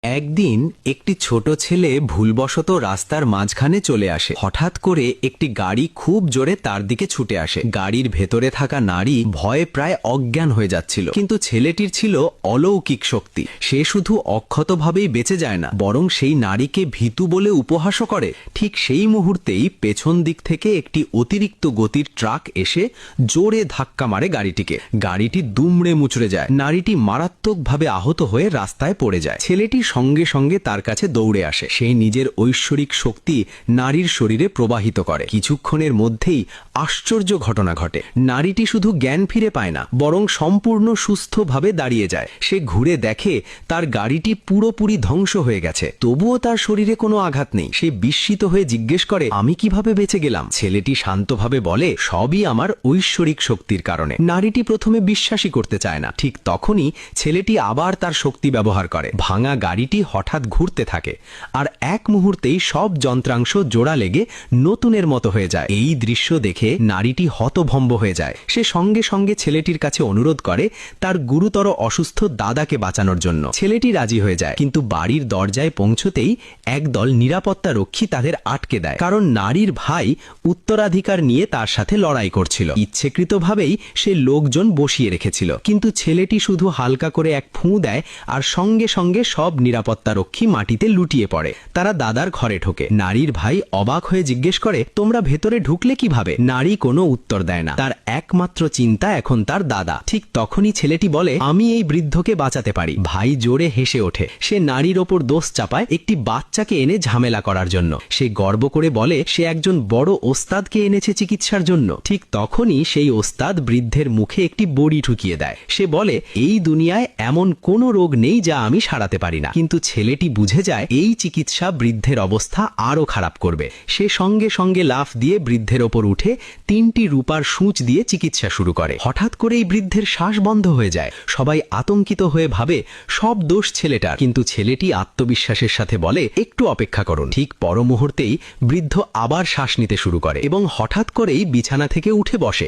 একদিন একটি ছোট ছেলে ভুলবশত রাস্তার মাঝখানে চলে আসে। হঠাৎ করে একটি গাড়ি খুব জোরে তার দিকে ছুটে আসে। গাড়ির ভেতরে থাকা নারী ভয়ে প্রায় অজ্ঞান হয়ে যাচ্ছিল, কিন্তু ছেলেটির ছিল অলৌকিক শক্তি। সে শুধু অক্ষতভাবেই বেঁচে যায় না, বরং সেই নারীকে ভীতু বলে উপহাসও করে। ঠিক সেই মুহূর্তেই পেছন দিক থেকে একটি অতিরিক্ত গতির ট্রাক এসে জোরে ধাক্কা মারে গাড়িটিকে। গাড়িটি দুমড়ে মুচড়ে যায়। নারীটি মারাত্মকভাবে আহত হয়ে রাস্তায় পড়ে যায়। ছেলেটি সঙ্গে সঙ্গে তার কাছে দৌড়ে আসে। সে নিজের ঐশ্বরিক শক্তি নারীর শরীরে প্রবাহিত করে। কিছুক্ষণের মধ্যেই আশ্চর্য ঘটনা ঘটে। নারীটি শুধু জ্ঞান ফিরে পায় না, বরং সম্পূর্ণ সুস্থভাবে দাঁড়িয়ে যায়। সে ঘুরে দেখে তার গাড়িটি পুরোপুরি ধ্বংস হয়ে গেছে, তবুও তার শরীরে কোনো আঘাত নেই। সে বিস্মিত হয়ে জিজ্ঞেস করে, আমি কিভাবে বেঁচে গেলাম? ছেলেটি শান্তভাবে বলে, সবই আমার ঐশ্বরিক শক্তির কারণে। নারীটি প্রথমে বিশ্বাসই করতে চায় না। ঠিক তখনই ছেলেটি আবার তার শক্তি ব্যবহার করে। ভাঙা গাড়িটি হঠাৎ ঘুরতে থাকে, আর এক মুহূর্তেই সব যন্ত্রাংশ জোড়া লেগে নতুনের মতো হয়ে যায়। এই দৃশ্য দেখে নারীটি হতভম্ব হয়ে যায়। সে সঙ্গে সঙ্গে ছেলেটির কাছে অনুরোধ করে তার গুরুতর অসুস্থ দাদাকে বাঁচানোর জন্য। ছেলেটি রাজি হয়ে যায়, কিন্তু বাড়ির দরজায় পৌঁছতেই একদল নিরাপত্তা রক্ষী তাদের আটকে দেয়, কারণ নারীর ভাই উত্তরাধিকার নিয়ে তার সাথে লড়াই করছিল। ইচ্ছেকৃতভাবেই সে লোকজন বসিয়ে রেখেছিল, কিন্তু ছেলেটি শুধু হালকা করে এক ফুঁ দেয়, আর সঙ্গে সঙ্গে সব নিরাপত্তা রক্ষী মাটিতে লুটিয়ে পড়ে। তারা দাদার ঘরে ঢোকে। নারীর ভাই অবাক হয়ে জিজ্ঞেস করে, তোমরা ভেতরে ঢুকলে কিভাবে? নারী কোনো উত্তর দেয় না। তার একমাত্র চিন্তা এখন তার দাদা। ঠিক তখনই ছেলেটি বলে, আমি এই বৃদ্ধকে বাঁচাতে পারি। ভাই জোরে হেসে ওঠে। সে নারীর ওপর দোষ চাপায় একটি বাচ্চাকে এনে ঝামেলা করার জন্য। সে গর্ব করে বলে সে একজন বড় ওস্তাদকে এনেছে চিকিৎসার জন্য। ঠিক তখনই সেই ওস্তাদ বৃদ্ধের মুখে একটি বড়ি ঠুকিয়ে দেয়। সে বলে, এই দুনিয়ায় এমন কোনো রোগ নেই যা আমি সারাতে পারি না। কিন্তু ছেলেটি বুঝে যায় এই চিকিৎসা বৃদ্ধের অবস্থা আরো খারাপ করবে। সে সঙ্গে সঙ্গে লাফ দিয়ে বৃদ্ধের ওপর উঠে 3টি রূপার সূঁচ দিয়ে চিকিৎসা শুরু করে। হঠাৎ করেই বৃদ্ধের শ্বাস বন্ধ হয়ে যায়। সবাই আতঙ্কিত হয়ে ভাবে সব দোষ ছেলেটার, কিন্তু ছেলেটি আত্মবিশ্বাসের সাথে বলে, একটু অপেক্ষা করুন। ঠিক পর মুহূর্তেই বৃদ্ধ আবার শ্বাস নিতে শুরু করে এবং হঠাৎ করেই বিছানা থেকে উঠে বসে।